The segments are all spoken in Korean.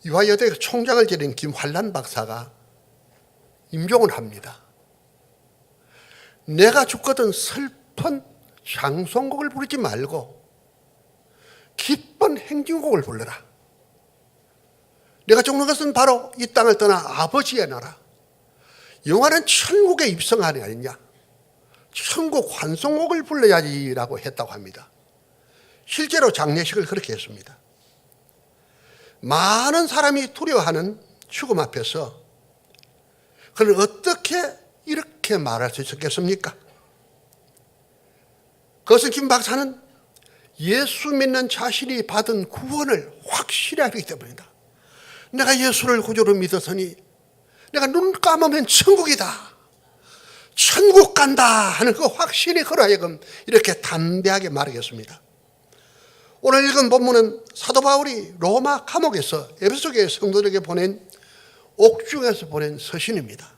이화여대 총장을 지낸 김환란 박사가 임종을 합니다. 내가 죽거든 슬픈 장송곡을 부르지 말고 기쁜 행진곡을 불러라. 내가 죽는 것은 바로 이 땅을 떠나 아버지의 나라, 영원한 천국에 입성하는 게 아니냐, 천국 환송곡을 불러야지라고 했다고 합니다. 실제로 장례식을 그렇게 했습니다. 많은 사람이 두려워하는 죽음 앞에서 그는 어떻게 이렇게 말할 수 있었겠습니까? 그것은 김 박사는 예수 믿는 자신이 받은 구원을 확실히 알기 때문이다. 내가 예수를 구주로 믿었으니 내가 눈 감으면 천국이다, 천국 간다 하는 그 확신이 그로 하여금 이렇게 담대하게 말하겠습니다. 오늘 읽은 본문은 사도 바울이 로마 감옥에서 에베소 교회 성도들에게 보낸 옥중에서 보낸 서신입니다.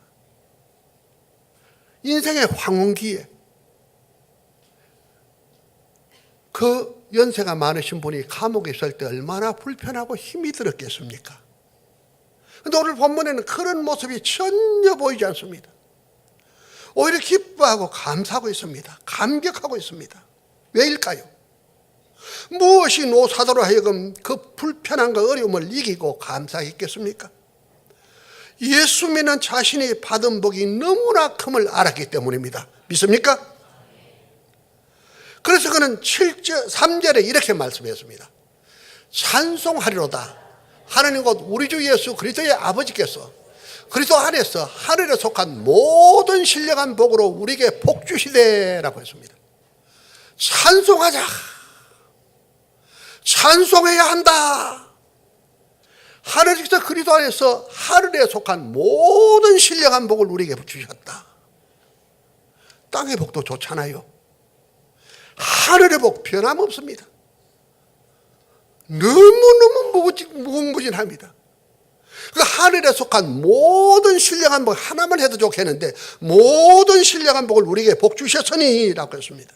인생의 황혼기에 그 연세가 많으신 분이 감옥에 있을 때 얼마나 불편하고 힘이 들었겠습니까? 그런데 오늘 본문에는 그런 모습이 전혀 보이지 않습니다. 오히려 기뻐하고 감사하고 있습니다. 감격하고 있습니다. 왜일까요? 무엇이 노사도로 하여금 그 불편함과 어려움을 이기고 감사했겠습니까? 예수 믿는 자신이 받은 복이 너무나 큼을 알았기 때문입니다. 믿습니까? 그래서 그는 3절에 이렇게 말씀했습니다. 찬송하리로다. 하나님 곧 우리 주 예수 그리스도의 아버지께서 그리스도 안에서 하늘에 속한 모든 신령한 복으로 우리에게 복 주시되라고 했습니다. 찬송하자. 찬송해야 한다. 하늘에서 그리스도 안에서 하늘에 속한 모든 신령한 복을 우리에게 주셨다. 땅의 복도 좋잖아요. 하늘의 복 변함없습니다. 너무너무 무궁무진합니다. 그 하늘에 속한 모든 신령한 복 하나만 해도 좋겠는데 모든 신령한 복을 우리에게 복 주셨으니 라고 했습니다.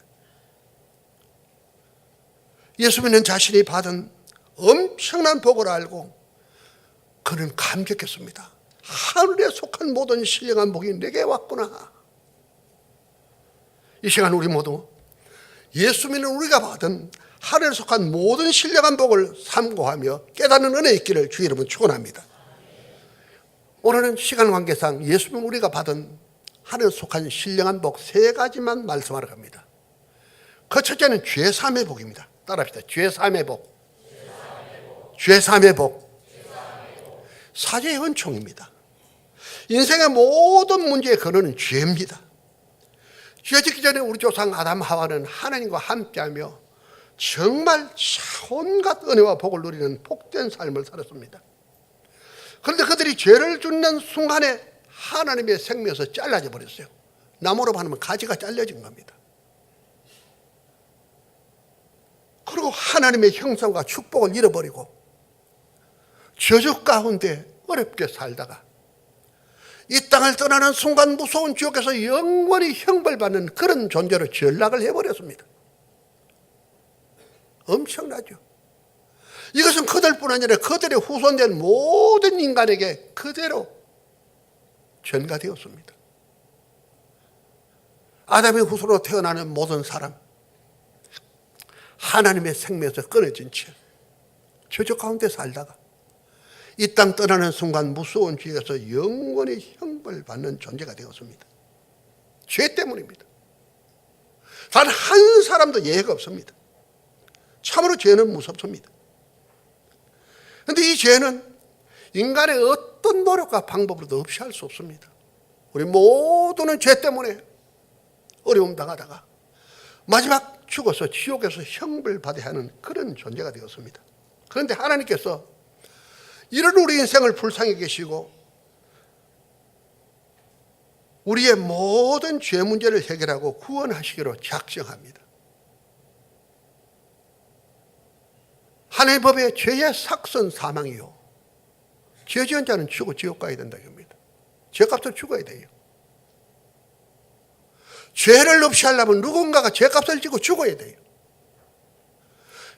예수 믿는 자신이 받은 엄청난 복을 알고 그는 감격했습니다. 하늘에 속한 모든 신령한 복이 내게 왔구나. 이 시간 우리 모두 예수 믿는 우리가 받은 하늘에 속한 모든 신령한 복을 삼고하며 깨닫는 은혜 있기를 주 이름은 축원합니다. 오늘은 시간 관계상 예수 믿는 우리가 받은 하늘에 속한 신령한 복 3가지만 말씀하러 갑니다. 그 첫째는 죄사함의 복입니다. 따라합시다. 죄사함의 복. 죄사함의 복. 사죄의 은총입니다. 인생의 모든 문제의 근원은 죄입니다. 죄 짓기 전에 우리 조상 아담 하와는 하나님과 함께하며 정말 온갖 은혜와 복을 누리는 복된 삶을 살았습니다. 그런데 그들이 죄를 짓는 순간에 하나님의 생명에서 잘라져 버렸어요. 나무로 바르면 가지가 잘려진 겁니다. 그리고 하나님의 형상과 축복을 잃어버리고 저주 가운데 어렵게 살다가 이 땅을 떠나는 순간 무서운 지옥에서 영원히 형벌받는 그런 존재로 전락을 해버렸습니다. 엄청나죠. 이것은 그들뿐 아니라 그들의 후손된 모든 인간에게 그대로 전가되었습니다. 아담의 후손으로 태어나는 모든 사람, 하나님의 생명에서 끊어진 채 저주 가운데 살다가 이 땅 떠나는 순간 무서운 지옥에서 영원히 형벌받는 존재가 되었습니다. 죄 때문입니다. 단 한 사람도 예외가 없습니다. 참으로 죄는 무섭습니다. 그런데 이 죄는 인간의 어떤 노력과 방법으로도 없이 할 수 없습니다. 우리 모두는 죄 때문에 어려움 당하다가 마지막 죽어서 지옥에서 형벌받아야 하는 그런 존재가 되었습니다. 그런데 하나님께서 이런 우리 인생을 불쌍히 계시고 우리의 모든 죄 문제를 해결하고 구원하시기로 작정합니다. 하나님의 법에 죄의 삭선 사망이요, 죄 지은 자는 죽어 지옥 가야 된다고 합니다. 죄값을 죽어야 돼요. 죄를 없이 하려면 누군가가 죄값을 지고 죽어야 돼요.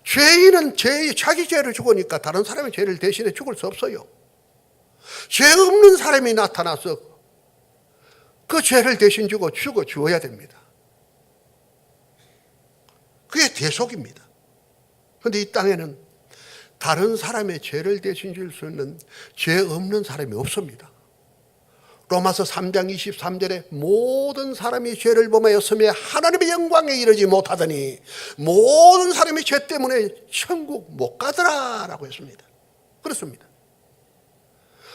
죄인은 자기 죄를 죽으니까 다른 사람의 죄를 대신해 죽을 수 없어요. 죄 없는 사람이 나타나서 그 죄를 대신 주고 죽어 주어야 됩니다. 그게 대속입니다. 그런데 이 땅에는 다른 사람의 죄를 대신 줄 수 있는 죄 없는 사람이 없습니다. 로마서 3장 23절에 모든 사람이 죄를 범하였으며 하나님의 영광에 이르지 못하더니 모든 사람이 죄 때문에 천국 못 가더라 라고 했습니다. 그렇습니다.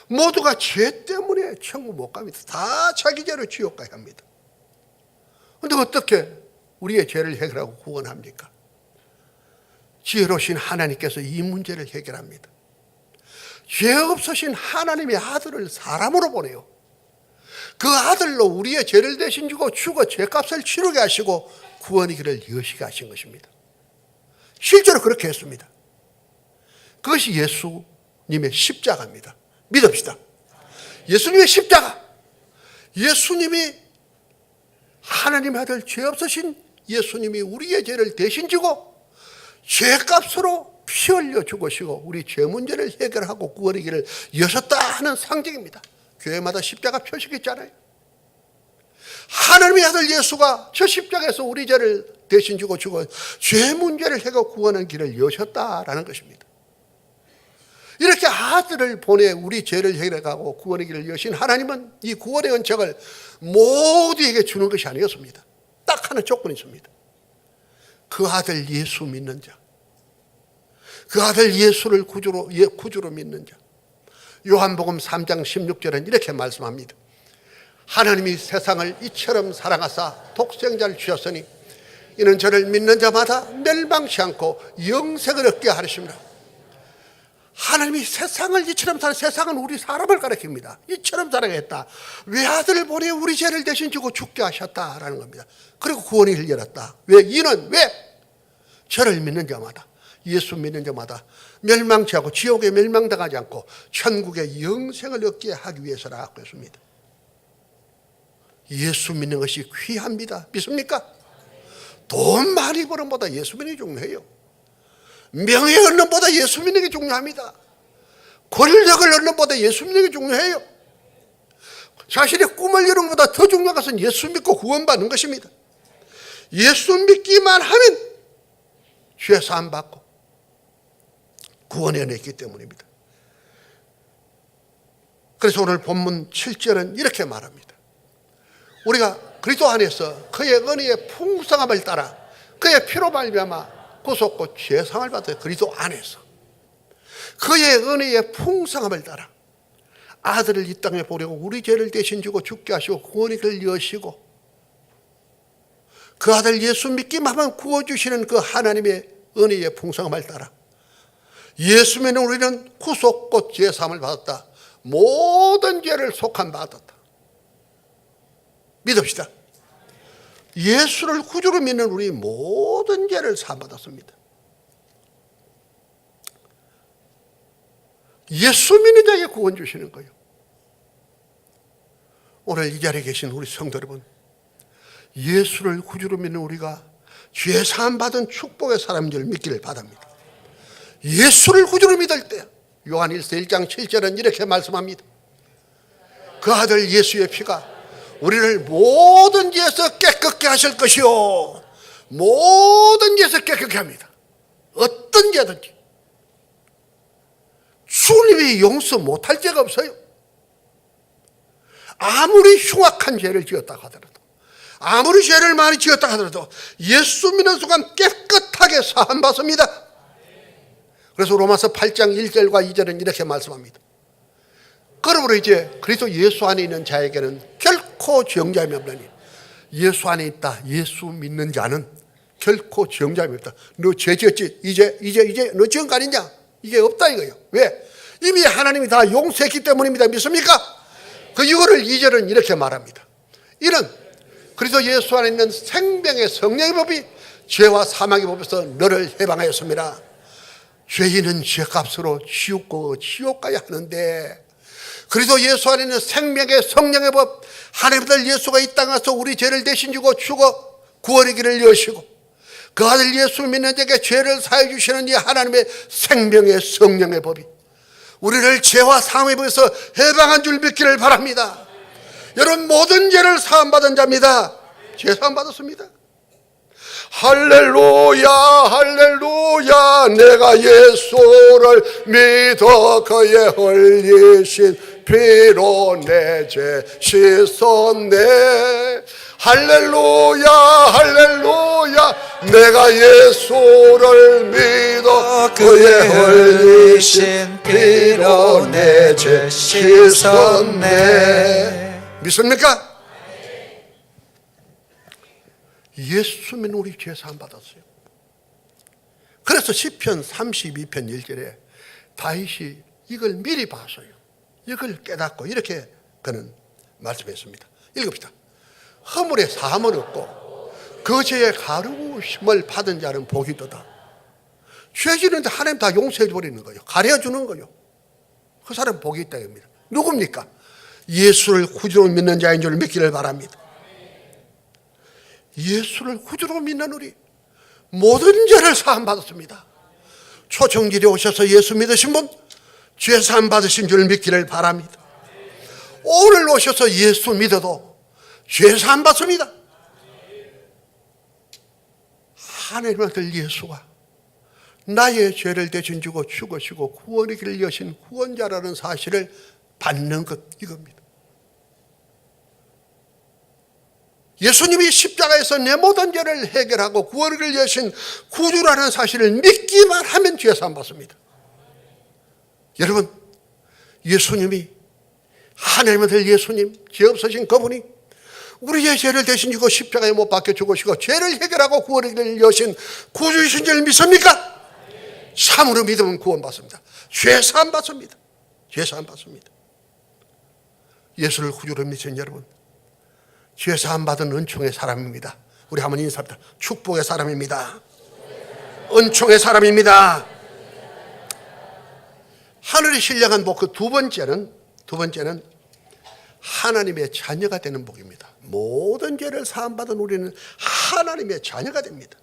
모두가 죄 때문에 천국 못 갑니다. 다 자기 죄로 지옥 가야 합니다. 그런데 어떻게 우리의 죄를 해결하고 구원합니까? 지혜로우신 하나님께서 이 문제를 해결합니다. 죄 없으신 하나님의 아들을 사람으로 보내요. 그 아들로 우리의 죄를 대신 주고 죽어 죄값을 치르게 하시고 구원의 길을 여시게 하신 것입니다. 실제로 그렇게 했습니다. 그것이 예수님의 십자가입니다. 믿읍시다. 예수님의 십자가. 예수님이 하나님의 아들 죄 없으신 예수님이 우리의 죄를 대신 지고 죄값으로 피 흘려 죽으시고 우리 죄 문제를 해결하고 구원의 길을 여셨다 하는 상징입니다. 교회마다 십자가 표식이 있잖아요. 하나님의 아들 예수가 저 십자가에서 우리 죄를 대신 주고 죽어 죄 문제를 해결하고 구원의 길을 여셨다라는 것입니다. 이렇게 아들을 보내 우리 죄를 해결하고 구원의 길을 여신 하나님은 이 구원의 은총을 모두에게 주는 것이 아니었습니다. 딱 하나 조건이 있습니다. 그 아들 예수 믿는 자, 그 아들 예수를 구주로 믿는 자. 요한복음 3장 16절은 이렇게 말씀합니다. 하나님이 세상을 이처럼 사랑하사 독생자를 주셨으니 이는 저를 믿는 자마다 멸망치 않고 영생을 얻게 하리심이라. 하나님이 세상을 이처럼 세상은 우리 사람을 가리킵니다. 이처럼 사랑했다. 외아들을 보내 우리 죄를 대신 주고 죽게 하셨다라는 겁니다. 그리고 구원을 열었다. 왜? 이는 왜? 저를 믿는 자마다, 예수 믿는 자마다 멸망치 않고 지옥에 멸망당하지 않고 천국의 영생을 얻게 하기 위해서라고 했습니다. 예수 믿는 것이 귀합니다. 믿습니까? 돈 많이 버는 것보다 예수 믿는 게 중요해요. 명예 얻는 것보다 예수 믿는 게 중요합니다. 권력을 얻는 것보다 예수 믿는 게 중요해요. 자신의 꿈을 이루는 것보다 더 중요한 것은 예수 믿고 구원받는 것입니다. 예수 믿기만 하면 죄 사함 받고 구원에 있기 때문입니다. 그래서 오늘 본문 7절은 이렇게 말합니다. 우리가 그리스도 안에서 그의 은혜의 풍성함을 따라 그의 피로 말미암아 구속고 죄상을 받아요. 그리스도 안에서 그의 은혜의 풍성함을 따라 아들을 이 땅에 보내고 우리 죄를 대신 주고 죽게 하시고 구원의 길을 여시고 그 아들 예수 믿기만 하면 구워주시는 그 하나님의 은혜의 풍성함을 따라 예수 믿는 우리는 구속고 죄사함을 받았다. 모든 죄를 속한 받았다. 믿읍시다. 예수를 구주로 믿는 우리 모든 죄를 사함받았습니다. 예수 믿는 자에게 구원 주시는 거예요. 오늘 이 자리에 계신 우리 성도 여러분, 예수를 구주로 믿는 우리가 죄 사함 받은 축복의 사람인 줄 믿기를 바랍니다. 예수를 구주로 믿을 때 요한일서 1장 7절은 이렇게 말씀합니다. 그 아들 예수의 피가 우리를 모든 죄에서 깨끗게 하실 것이요 모든 죄에서 깨끗게 합니다. 어떤 죄든지 주님이 용서 못할 죄가 없어요. 아무리 흉악한 죄를 지었다 하더라도 아무리 죄를 많이 지었다 하더라도 예수 믿는 순간 깨끗하게 사함받습니다. 그래서 로마서 8장 1절과 2절은 이렇게 말씀합니다. 그러므로 이제 그리스도 예수 안에 있는 자에게는 결코 정죄함이 없나니 예수 안에 있다. 예수 믿는 자는 결코 정죄함이 없다. 너 죄 지었지? 이제 너 지은 거 아니냐? 이게 없다 이거예요. 왜? 이미 하나님이 다 용서했기 때문입니다. 믿습니까? 그 이유를 2절은 이렇게 말합니다. 이는 그리스도 예수 안에 있는 생명의 성령의 법이 죄와 사망의 법에서 너를 해방하였습니다. 죄인은 죄값으로 지옥 가야 하는데 그리스도 예수 안에 있는 생명의 성령의 법, 하나님 아들 예수가 이 땅에 와서 우리 죄를 대신 주고 죽어 구원의 길을 여시고 그 아들 예수 믿는 자에게 죄를 사해 주시는 이 하나님의 생명의 성령의 법이 우리를 죄와 사함의 법에서 해방한 줄 믿기를 바랍니다. 여러분, 모든 죄를 사함받은 자입니다. 죄 사함받았습니다. 할렐루야 할렐루야, 내가 예수를 믿어 그의 흘리신 피로 내 죄 씻었네. 할렐루야 할렐루야, 내가 예수를 믿어 그의 흘리신 피로 내 죄 씻었네. 믿습니까? 예수 믿는 우리 죄 사함 받았어요. 그래서 시편 32편 1절에 다윗이 이걸 미리 봐서요, 이걸 깨닫고 이렇게 그는 말씀했습니다. 읽읍시다. 허물에 사함은 없고 그 죄의 가르우심을 받은 자는 복이 있도다. 죄 지는데 하나님 다 용서해 버리는 거예요. 가려주는 거예요. 그 사람 복이 있다 입니다. 누굽니까? 예수를 구주로 믿는 자인 줄 믿기를 바랍니다. 예수를 구주로 믿는 우리 모든 죄를 사함 받았습니다. 초청길에 오셔서 예수 믿으신 분 죄 사함 받으신 줄 믿기를 바랍니다. 오늘 오셔서 예수 믿어도 죄 사함 받습니다. 하나님 아들 예수가 나의 죄를 대신 지고 죽으시고 구원의 길을 여신 구원자라는 사실을 받는 것, 이겁니다. 예수님이 십자가에서 내 모든 죄를 해결하고 구원의 길을 여신 구주라는 사실을 믿기만 하면 죄 사함 받습니다. 여러분, 예수님이 하나님 아들 예수님, 죄 없으신 그분이 우리의 죄를 대신 지고 십자가에 못 박혀 죽으시고 죄를 해결하고 구원의 길을 여신 구주이신 줄 믿습니까? 참으로 믿으면 구원받습니다. 죄 사함 받습니다. 죄 사함 받습니다. 예수를 구주로 믿으신 여러분, 죄 사함 받은 은총의 사람입니다. 우리 한번 인사합니다. 축복의 사람입니다. 은총의 사람입니다. 하늘이 신령한 복, 그 두 번째는 하나님의 자녀가 되는 복입니다. 모든 죄를 사함받은 우리는 하나님의 자녀가 됩니다.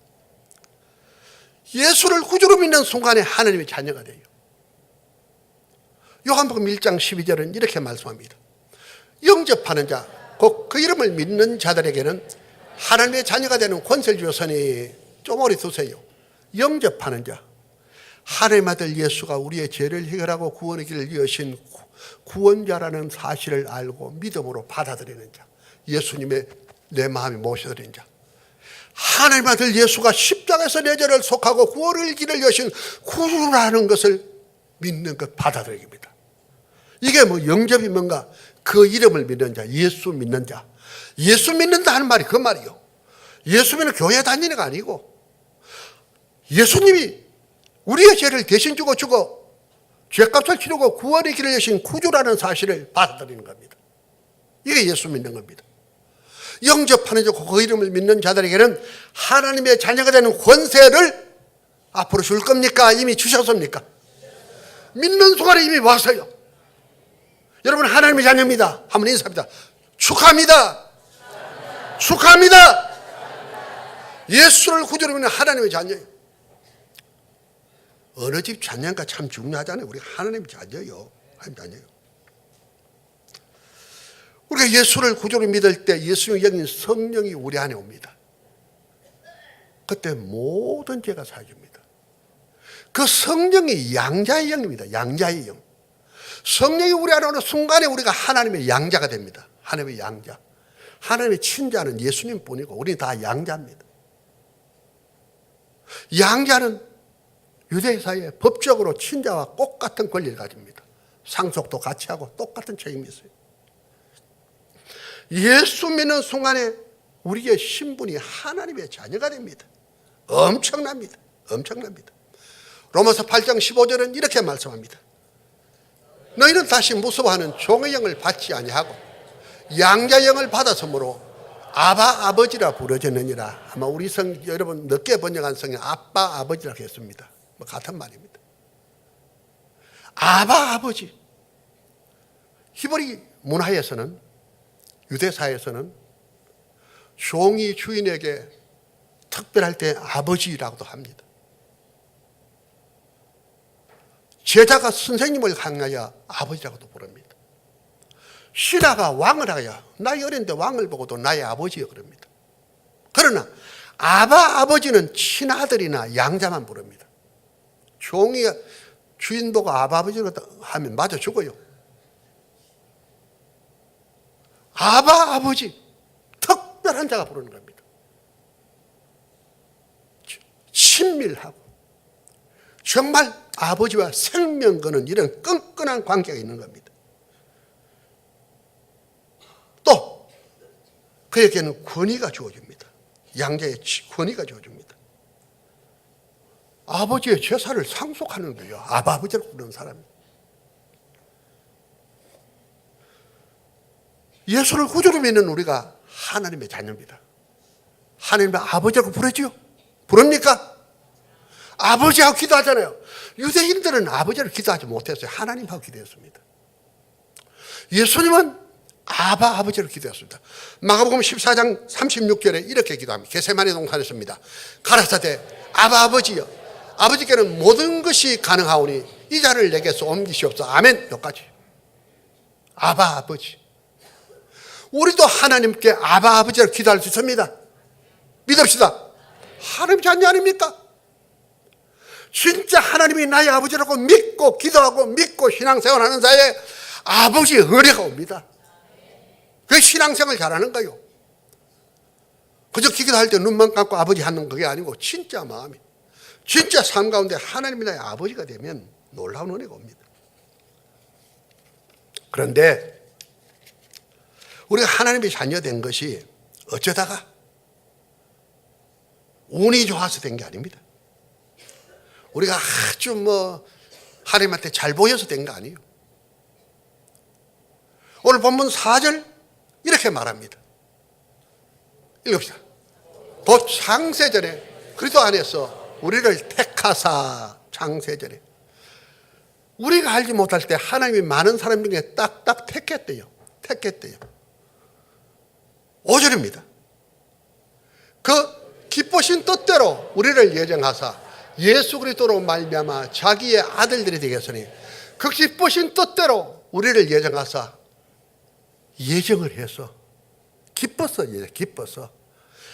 예수를 구주로 믿는 순간에 하나님의 자녀가 돼요. 요한복음 1장 12절은 이렇게 말씀합니다. 영접하는 자, 곧 그 이름을 믿는 자들에게는 하나님의 자녀가 되는 권세를 주셨으니 좀 오래 두세요. 영접하는 자, 하나님 아들 예수가 우리의 죄를 해결하고 구원의 길을 여신 구원자라는 사실을 알고 믿음으로 받아들이는 자, 예수님의 내 마음에 모셔드리는 자, 하나님 아들 예수가 십자가에서 내 죄를 속하고 구원의 길을 여신 구주라는 것을 믿는 것, 받아들입니다. 이게 뭐 영접이 뭔가? 그 이름을 믿는 자, 예수 믿는 자. 예수 믿는다 하는 말이 그 말이요. 예수 믿는 교회 다니는 거 아니고 예수님이 우리의 죄를 대신 주고 죄값을 치르고 구원의 길을 여신 구주라는 사실을 받아들이는 겁니다. 이게 예수 믿는 겁니다. 영접하는 자, 그 이름을 믿는 자들에게는 하나님의 자녀가 되는 권세를 앞으로 줄 겁니까? 이미 주셨습니까? 믿는 순간에 이미 왔어요. 여러분, 하나님의 자녀입니다. 한번 인사합니다. 축하합니다. 축하합니다. 예수를 구주로 믿는 하나님의 자녀예요. 어느 집 자녀인가 참 중요하잖아요. 우리가 하나님의 자녀예요. 하나님 자녀예요. 우리가 예수를 구주로 믿을 때 예수님이 여긴 성령이 우리 안에 옵니다. 그때 모든 죄가 사해집니다. 그 성령이 양자의 영입니다. 양자의 영. 성령이 우리 안에 오는 순간에 우리가 하나님의 양자가 됩니다. 하나님의 양자. 하나님의 친자는 예수님 뿐이고 우리는 다 양자입니다. 양자는 유대사회에 법적으로 친자와 똑같은 권리를 가집니다. 상속도 같이 하고 똑같은 책임이 있어요. 예수 믿는 순간에 우리의 신분이 하나님의 자녀가 됩니다. 엄청납니다. 엄청납니다. 로마서 8장 15절은 이렇게 말씀합니다. 너희는 다시 무서워하는 종의 영을 받지 아니하고 양자의 영을 받았으므로 아바 아버지라 부르짖느니라. 아마 우리 여러분 늦게 번역한 성경 아빠 아버지라고 했습니다. 뭐 같은 말입니다. 아바 아버지. 히브리 문화에서는, 유대사에서는 종이 주인에게 특별할 때 아버지라고도 합니다. 제자가 선생님을 향하여 아버지라고도 부릅니다. 신하가 왕을 하여 나이 어린데 왕을 보고도 나의 아버지여 그럽니다. 그러나 아버지는 친아들이나 양자만 부릅니다. 종이 주인 보고 아버지라고 하면 맞아 죽어요. 아버지 특별한 자가 부르는 겁니다. 친밀하고 정말 아버지와 생명 거는 이런 끈끈한 관계가 있는 겁니다. 또 그에게는 권위가 주어집니다. 양자의 권위가 주어집니다. 아버지의 제사를 상속하는 거예요. 아버지라고 부르는 사람이. 예수를 구주로 믿는 우리가 하나님의 자녀입니다. 하나님의 아버지라고 부르지요? 부릅니까? 아버지하고 기도하잖아요. 유대인들은 아버지를 기도하지 못했어요. 하나님하고 기도했습니다. 예수님은 아버지를 기도했습니다. 마가복음 14장 36절에 이렇게 기도합니다. 겟세마네 동산에서입니다. 가라사대 아버지여, 아버지께는 모든 것이 가능하오니 이 잔을 내게서 옮기시옵소서. 아멘. 여기까지. 아버지. 우리도 하나님께 아버지를 기도할 수 있습니다. 믿읍시다. 하나님 자녀 아닙니까? 진짜 하나님이 나의 아버지라고 믿고 기도하고 믿고 신앙생활하는 사이에 아버지의 은혜가 옵니다. 그 신앙생활 잘하는 거예요. 그저 기도할 때 눈만 감고 아버지 하는 그게 아니고 진짜 마음이, 진짜 삶 가운데 하나님이 나의 아버지가 되면 놀라운 은혜가 옵니다. 그런데 우리가 하나님의 자녀 된 것이 어쩌다가 운이 좋아서 된 게 아닙니다. 우리가 아주 하나님한테 잘 보여서 된 거 아니에요. 오늘 본문 4절 이렇게 말합니다. 읽읍시다. 곧 창세전에 그리스도 안에서 우리를 택하사. 창세전에 우리가 알지 못할 때 하나님이 많은 사람 중에 딱딱 택했대요. 5절입니다. 그 기쁘신 뜻대로 우리를 예정하사 예수 그리스도로 말미암아 자기의 아들들이 되겠으니, 그 기쁘신 뜻대로 우리를 예정하사 예정을 해서 기뻐서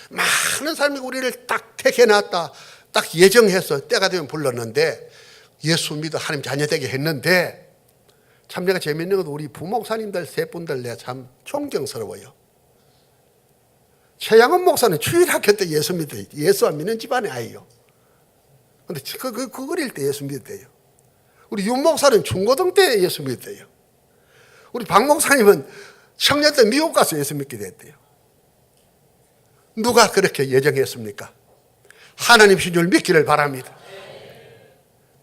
많은 사람이 우리를 딱 택해놨다, 딱 예정해서 때가 되면 불렀는데 예수 믿어 하나님 자녀 되게 했는데, 참 내가 재밌는 건 우리 부목사님들 세 분들 내가 참 존경스러워요. 최양원 목사는 주일학교 때 예수 안 믿는 집안의 아이요. 근데 그 어릴 때 예수 믿었대요. 우리 윤 목사는 중고등 때 예수 믿었대요. 우리 박 목사님은 청년 때 미국 가서 예수 믿게 됐대요. 누가 그렇게 예정했습니까? 하나님이신 줄 믿기를 바랍니다.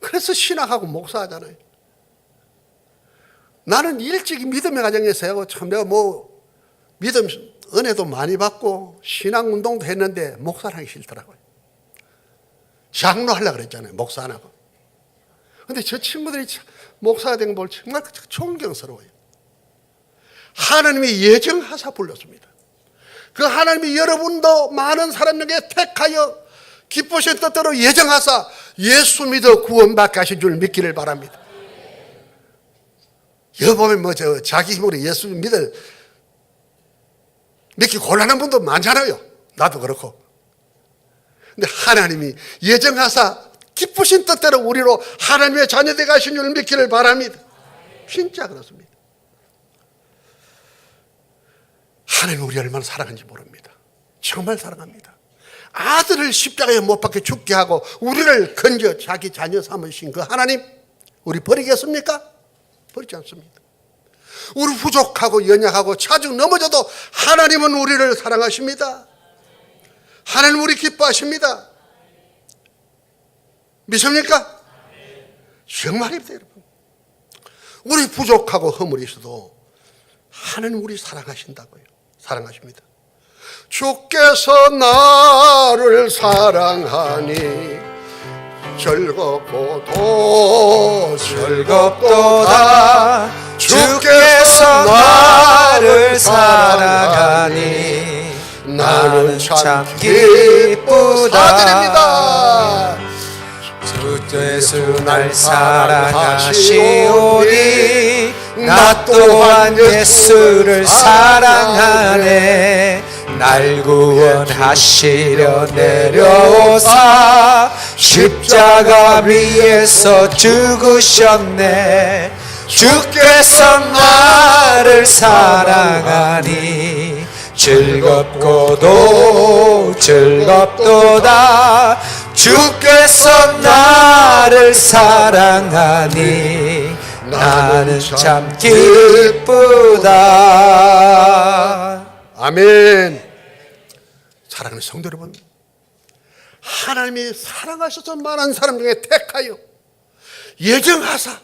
그래서 신학하고 목사하잖아요. 나는 일찍 믿음의 가정에서 참 내가 믿음 은혜도 많이 받고 신앙 운동도 했는데 목사를 하기 싫더라고요. 장로 하려고 그랬잖아요. 목사 안 하고. 근데 저 친구들이 목사가 된 걸 정말 존경스러워요. 하나님이 예정하사 불렀습니다. 그 하나님이 여러분도 많은 사람에게 택하여 기쁘신 뜻대로 예정하사 예수 믿어 구원받게 하신 줄 믿기를 바랍니다. 여보면 자기 힘으로 예수 믿기 곤란한 분도 많잖아요. 나도 그렇고. 근데 하나님이 예정하사 기쁘신 뜻대로 우리로 하나님의 자녀되게 하신 줄 믿기를 바랍니다. 진짜 그렇습니다. 하나님이 우리 얼마나 사랑하는지 모릅니다. 정말 사랑합니다. 아들을 십자가에 못 박혀 죽게 하고 우리를 건져 자기 자녀 삼으신 그 하나님, 우리 버리겠습니까? 버리지 않습니다. 우리 부족하고 연약하고 차중 넘어져도 하나님은 우리를 사랑하십니다. 하나님 우리 기뻐하십니다. 믿습니까? 정말입니다, 여러분. 우리 부족하고 허물이 있어도 하나님 우리 사랑하신다고요. 사랑하십니다. 주께서 나를 사랑하니 즐겁도다. 주께서 나를 사랑하니 나는 참 기쁘다. 사드립니다. 주 예수 날 사랑하시오니 나 또한 예수를 사랑하네. 날 구원하시려 내려오사 십자가 위에서 죽으셨네. 주께서 나를 사랑하니 즐겁고도 즐겁도다. 주께서 나를 사랑하니 나는 참 기쁘다. 아멘. 사랑하는 성도 여러분, 하나님이 사랑하셔서 많은 사람 중에 택하여 예정하사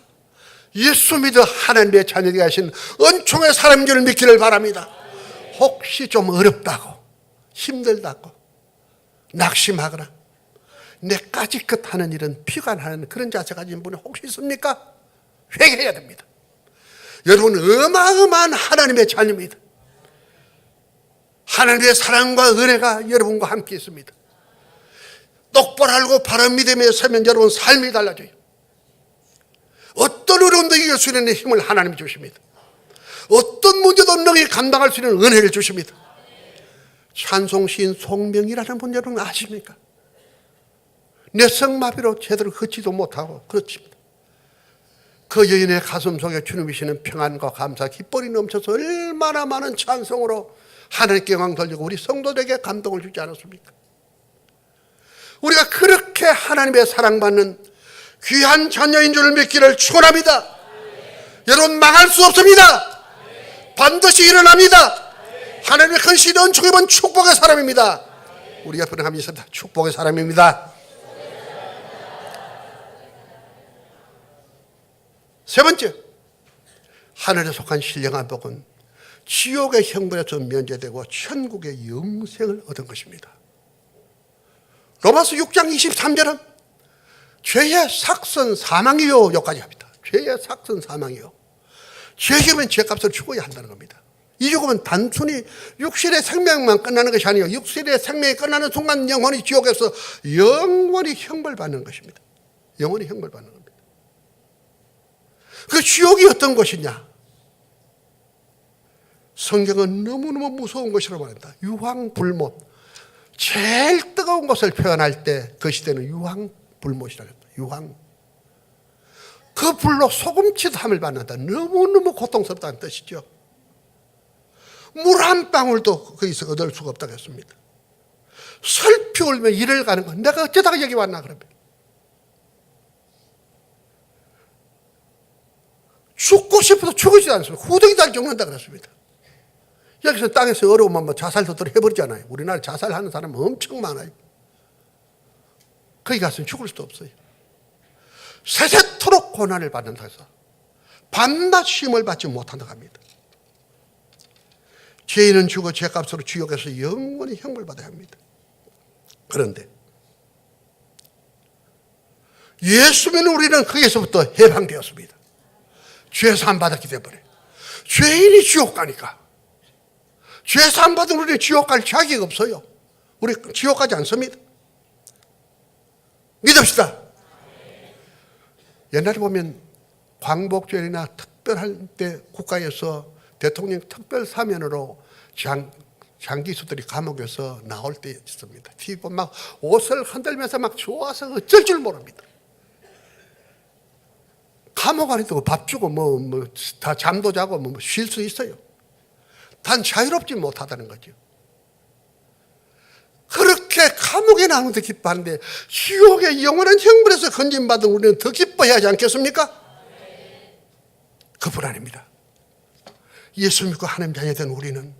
예수 믿어 하나님의 자녀되게 하신 은총의 사람인 줄 믿기를 바랍니다. 혹시 좀 어렵다고 힘들다고 낙심하거나 내까지껏 하는 일은 피관하는 그런 자세 가진 분이 혹시 있습니까? 회개해야 됩니다. 여러분 어마어마한 하나님의 자녀입니다. 하나님의 사랑과 은혜가 여러분과 함께 있습니다. 똑바로 알고 바른 믿음에 서면 여러분 삶이 달라져요. 어떤 어려움도 이길 수 있는 힘을 하나님이 주십니다. 어떤 문제도 능히 감당할 수 있는 은혜를 주십니다. 찬송 시인 송명이라는 분 여러분 아십니까? 뇌성마비로 제대로 걷지도 못하고 그렇습니다. 그 여인의 가슴 속에 주님이시는 평안과 감사 기쁨이 넘쳐서 얼마나 많은 찬송으로 하나님께 영광 돌리고 우리 성도들에게 감동을 주지 않았습니까? 우리가 그렇게 하나님의 사랑받는 귀한 자녀인 줄 믿기를 축원합니다. 여러분 망할 수 없습니다. 반드시 일어납니다. 하나님의 큰 시대 은총 입은 축복의 사람입니다. 우리 옆에는 함이 있습니다. 축복의 사람입니다. 세 번째, 하늘에 속한 신령한 복은 지옥의 형벌에서 면제되고 천국의 영생을 얻은 것입니다. 로마서 6장 23절은 죄의 삭선 사망이요 여기까지 합니다. 죄의 삭선 사망이요. 죄지으면 죄값을 죽어야 한다는 겁니다. 이 죽음은 단순히 육신의 생명만 끝나는 것이 아니요 육신의 생명이 끝나는 순간 영원히 지옥에서 영원히 형벌받는 것입니다. 영원히 형벌받는 겁니다. 그 지옥이 어떤 것이냐? 성경은 너무너무 무서운 것이라고 말한다. 유황불못. 제일 뜨거운 것을 표현할 때 그 시대는 유황불못이라고 했다. 유황. 그 불로 소금치담을 받는다. 너무너무 고통스럽다는 뜻이죠. 물 한 방울도 거기서 얻을 수가 없다고 했습니다. 슬피 울며 일을 가는 거. 내가 어쩌다가 여기 왔나 그러면. 죽고 싶어도 죽으지 않습니다. 후덕이 다 죽는다 그랬습니다. 여기서 땅에서 어려우면 뭐 자살도 해버리잖아요. 우리나라 자살하는 사람 엄청 많아요. 거기 가서는 죽을 수도 없어요. 세세토록 고난을 받는다 해서 밤낮 쉼을 받지 못한다고 합니다. 죄인은 죽어 죄값으로 지옥에서 영원히 형벌 받아야 합니다. 그런데 예수 믿는 우리는 거기에서부터 해방되었습니다. 죄 사함 받았기 때문에. 죄인이 지옥 가니까. 죄 사함 받은 우리는 지옥 갈 자격이 없어요. 우리 지옥 가지 않습니다. 믿읍시다. 옛날에 보면 광복절이나 특별할 때 국가에서 대통령 특별 사면으로 장기수들이 감옥에서 나올 때 있습니다. TV 보면 막 옷을 흔들면서 막 좋아서 어쩔 줄 모릅니다. 감옥 안에도 밥 주고 다 잠도 자고 쉴 수 있어요. 단 자유롭지 못하다는 거죠. 그렇게 감옥에 나오는데 기뻐하는데 지옥의 영원한 형벌에서 건진받은 우리는 더 기뻐해야 하지 않겠습니까? 그뿐 아닙니다. 예수 믿고 하나님 자녀 된 우리는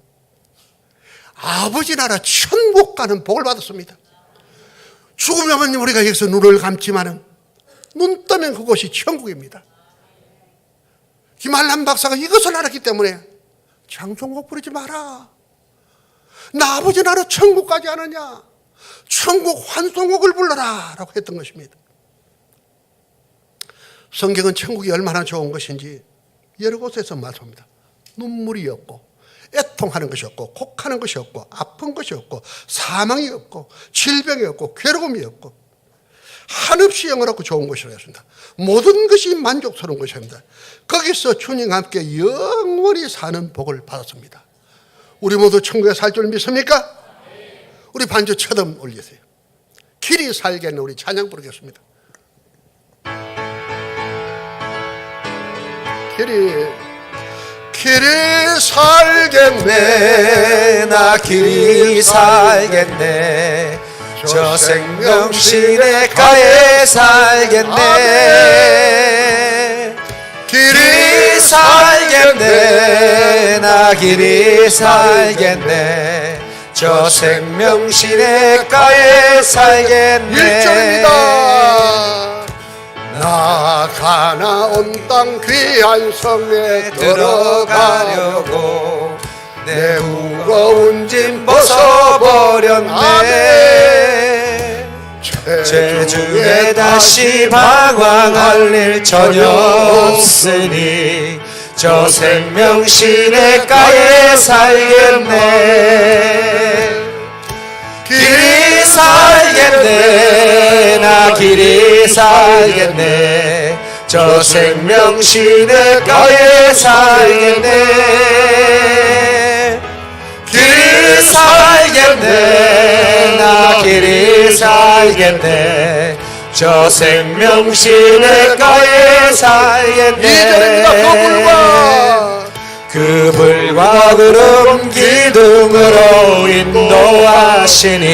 아버지 나라 천국 가는 복을 받았습니다. 죽으면 우리가 여기서 눈을 감지만은 눈 뜨면 그곳이 천국입니다. 김한남 박사가 이것을 알았기 때문에 장송곡 부르지 마라. 나 아버지 나라 천국 가지 않느냐. 천국 환송곡을 불러라 라고 했던 것입니다. 성경은 천국이 얼마나 좋은 것인지 여러 곳에서 말씀합니다. 눈물이 없고 애타 고통하는 것이 없고 곡하는 것이 없고 아픈 것이 없고 사망이 없고 질병이 없고 괴로움이 없고 한없이 영원하고 좋은 것이라고 했습니다. 모든 것이 만족스러운 것입니다. 거기서 주님과 함께 영원히 사는 복을 받았습니다. 우리 모두 천국에 살 줄 믿습니까? 우리 반주 처음 올리세요. 길이 살겠네. 우리 찬양 부르겠습니다. 길이 살겠네. 나 길이 살겠네. 저 생명시내가에 살겠네. 길이 살겠네. 나 길이 살겠네. 저 생명시내가에 살겠네. 1절입니다. 나 가나온 땅 귀한 성에 들어가려고 내 무거운 짐 벗어버렸네. 제주에 다시 방황할 일 전혀 없으니 저 생명시내가에 살겠네. 길이 살겠네. 나 길이 살겠네. 저 생명시내가에 살겠네. 길이 살겠네. 나 길이 살겠네. 저 생명시내가에 살겠네. 그 불과 구름 기둥으로 인도하시니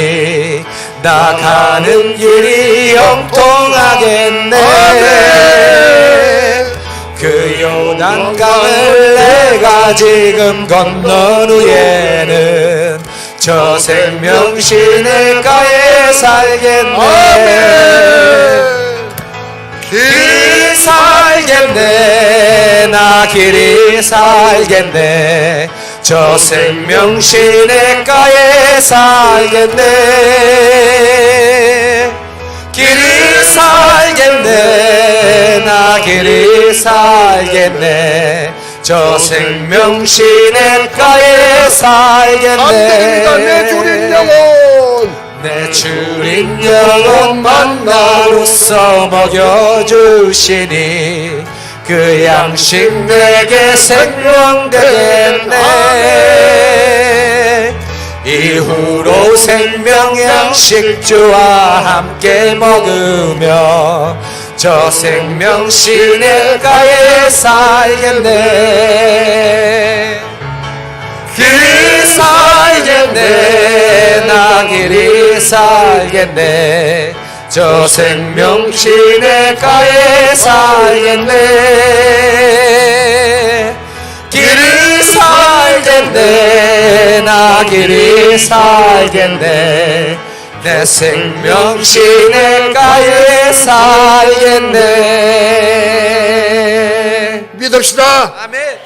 나 가는 길이 형통하겠네. 그 요단강을 내가 지금 건넌 후에는 저 생명시내가에 살겠네. 길이 살겠네. 나 길이 살겠네. 저 생명시내가에 살겠네. 길이 살겠네. 나 길이 살겠네. 저 생명시내가에 살겠네. 안됩니다. 내 주린 영혼, 내 주린 영혼 만나로서 먹여주시니 그 양식 내게 생명 되겠네. 이후로 생명 양식 주와 함께 먹으며 저 생명시내가에 살겠네. 길이 살겠네. 나 길이 살겠네. 저 생명시내가에 살겠네. 길이 살겠네. 나 길이 살겠네. 내 생명시내가에 살겠네. 믿읍시다. 아멘.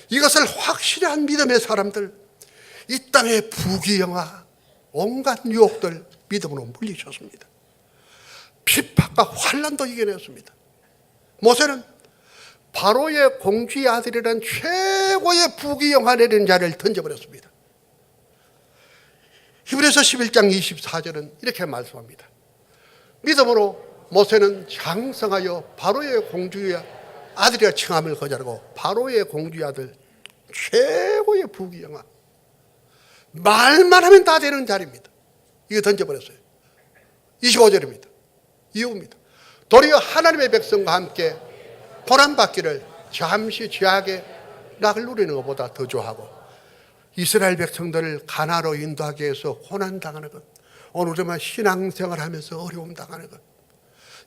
이것을 확실히 한 믿음의 사람들, 이 땅의 부귀영화 온갖 유혹들 믿음으로 물리쳤습니다. 핍박과 환난도 이겨냈습니다. 모세는 바로의 공주의 아들이라는 최고의 부귀영화 내리는 자를 던져버렸습니다. 히브리서 11장 24절은 이렇게 말씀합니다. 믿음으로 모세는 장성하여 바로의 공주의 아들이라 칭함을 거절하고 바로의 공주의 아들, 최고의 부귀영화, 말만 하면 다 되는 자리입니다. 이거 던져버렸어요. 25절입니다. 이유입니다. 도리어 하나님의 백성과 함께 고난받기를 잠시 죄악의 낙을 누리는 것보다 더 좋아하고 이스라엘 백성들을 가나로 인도하기 위해서 고난당하는 것, 오늘만 신앙생활 하면서 어려움 당하는 것,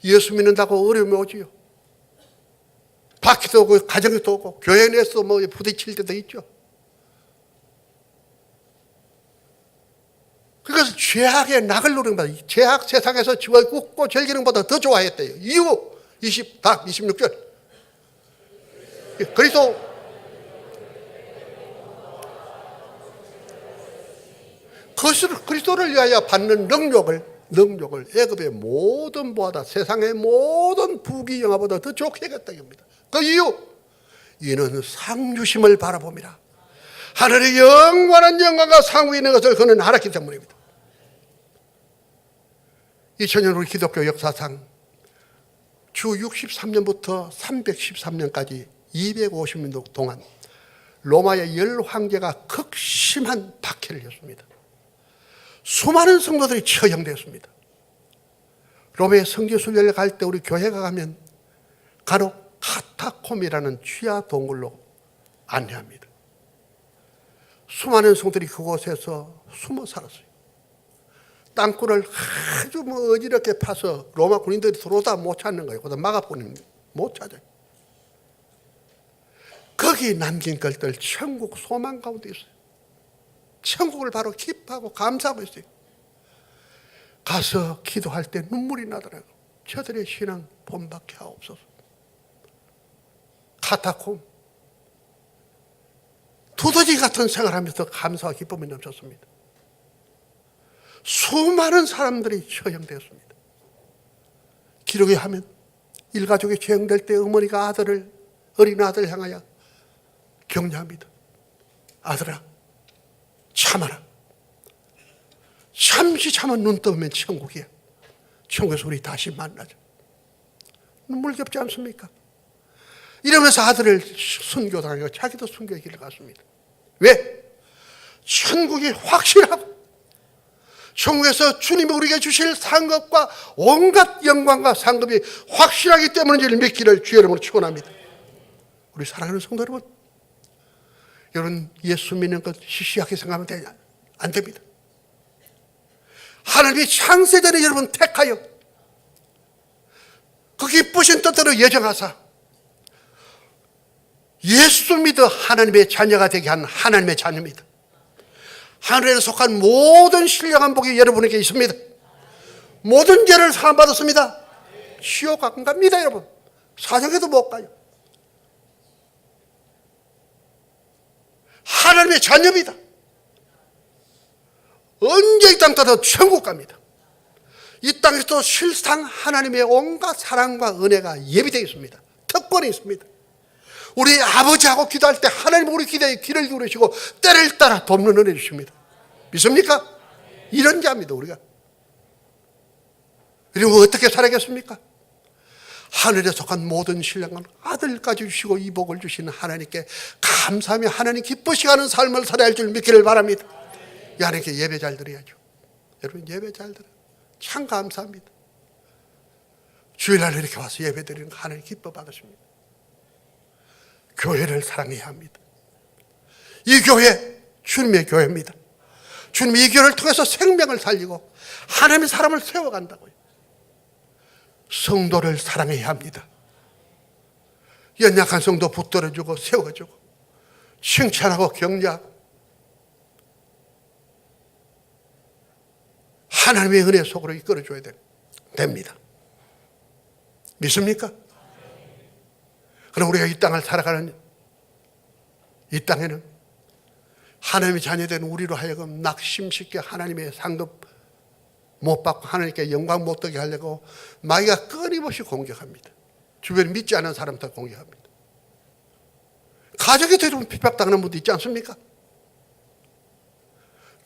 예수 믿는다고 어려움이 오지요. 바퀴도 오고 가정도 오고 교회 내에서 뭐 부딪힐 때도 있죠. 그것을 죄악의 낙을 누리는 것보다, 죄악 세상에서 지워 굽고 즐기는 것보다 더 좋아했대요. 이유 26절. 그리스도를 위하여 받는 능력을 애굽의 모든 보아다 세상의 모든 부귀영화보다 더 좋게 하겠다. 그 이유, 이는 상 주심을 바라봅니다. 하늘의 영원한 영광과 상국이 있는 것을 그는 알았기 때문입니다. 2000년 우리 기독교 역사상 주 63년부터 313년까지 250년 동안 로마의 10황제가 극심한 박해를 했습니다. 수많은 성도들이 처형되었습니다. 로마의 성지순례를 갈 때 우리 교회가 가면 간혹 카타콤이라는 취하 동굴로 안내합니다. 수많은 성도들이 그곳에서 숨어 살았어요. 땅굴을 아주 어지럽게 파서 로마 군인들이 들어오다 못 찾는 거예요. 거기다 막아보는 거예요. 못 찾아요. 거기 남긴 것들 천국 소망 가운데 있어요. 천국을 바로 기뻐하고 감사하고 있어요. 가서 기도할 때 눈물이 나더라고요. 저들의 신앙 본받게 하옵소서. 카타콤 두더지 같은 생활하면서 감사와 기쁨이 넘쳤습니다. 수많은 사람들이 처형되었습니다. 기록에 하면 일가족이 처형될 때 어머니가 어린 아들을 향하여 격려합니다. 아들아, 참아라. 잠시 참아 눈 뜨면 천국이야. 천국에서 우리 다시 만나자. 눈물겹지 않습니까? 이러면서 아들을 순교당하고 자기도 순교의 길을 갔습니다. 왜? 천국이 확실하고 천국에서 주님이 우리에게 주실 상급과 온갖 영광과 상급이 확실하기 때문인지를 믿기를 주의 이름으로 축원합니다. 우리 사랑하는 성도 여러분, 여러분 예수 믿는 것 시시하게 생각하면 안 됩니다. 하나님이 창세전에 여러분 택하여 그 기쁘신 뜻대로 예정하사 예수 믿어 하나님의 자녀가 되게 한 하나님의 자녀입니다. 하늘에 속한 모든 신령한 복이 여러분에게 있습니다. 모든 죄를 사함받았습니다. 지옥 안 갑니다, 여러분. 사정에도 못 가요. 하나님의 자녀입니다. 언제 이 땅 떠나도 천국 갑니다. 이 땅에서도 실상 하나님의 온갖 사랑과 은혜가 예비되어 있습니다. 특권이 있습니다. 우리 아버지하고 기도할 때 하나님 우리 기도에 귀를 기울이시고 때를 따라 돕는 은혜 주십니다. 믿습니까? 이런 자입니다, 우리가. 그리고 어떻게 살아겠습니까? 하늘에 속한 모든 신령한 아들까지 주시고 이 복을 주시는 하나님께 감사하며 하나님 기쁘시게 하는 삶을 살아야 할 줄 믿기를 바랍니다. 이 하나님께 예배 잘 드려야죠. 여러분 예배 잘 드려요. 참 감사합니다. 주일날 이렇게 와서 예배 드리는 거 하나님 기뻐 받으십니다. 교회를 사랑해야 합니다. 이 교회 주님의 교회입니다. 주님이 이 교회를 통해서 생명을 살리고 하나님의 사람을 세워간다고요. 성도를 사랑해야 합니다. 연약한 성도 붙들어주고 세워주고 칭찬하고 격려하고 하나님의 은혜 속으로 이끌어줘야 됩니다. 믿습니까? 그럼 우리가 이 땅을 살아가는 이 땅에는 하나님의 자녀된 우리로 하여금 낙심쉽게 하나님의 상급 못 받고 하나님께 영광 못 되게 하려고 마귀가 끊임없이 공격합니다. 주변에 믿지 않은 사람들 공격합니다. 가정에 대해서 핍박당하는 분도 있지 않습니까?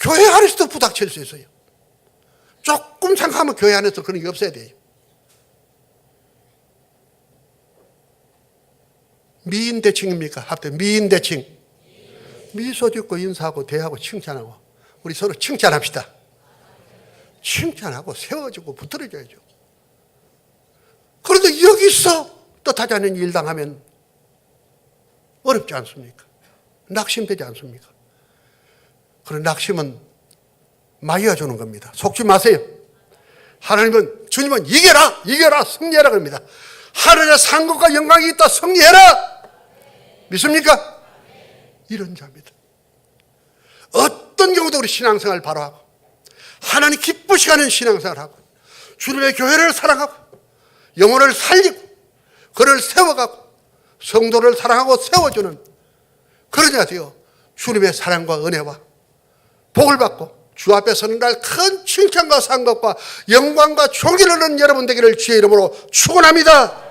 교회 안에서도 부닥칠 수 있어요. 조금 생각하면 교회 안에서 그런 게 없어야 돼요. 미인 대칭입니까? 합대 미인 대칭. 미소 짓고 인사하고 대하고 칭찬하고 우리 서로 칭찬합시다. 칭찬하고 세워주고 붙들어줘야죠. 그런데 여기서 뜻하지 않은 일 당하면 어렵지 않습니까? 낙심되지 않습니까? 그런 낙심은 마귀가 주는 겁니다. 속지 마세요. 주님은 이겨라 승리해라 그럽니다. 하늘의 상급과 영광이 있다 승리해라. 믿습니까? 이런 자입니다. 어떤 경우도 우리 신앙생활을 바로 하고 하나님 기쁘시게 하는 신앙생활을 하고 주님의 교회를 사랑하고 영혼을 살리고 그를 세워가고 성도를 사랑하고 세워주는 그런 자가 되어 주님의 사랑과 은혜와 복을 받고 주 앞에 서는 날 큰 칭찬과 상급과 영광과 존귀를 얻는 여러분 되기를 주의 이름으로 축원합니다.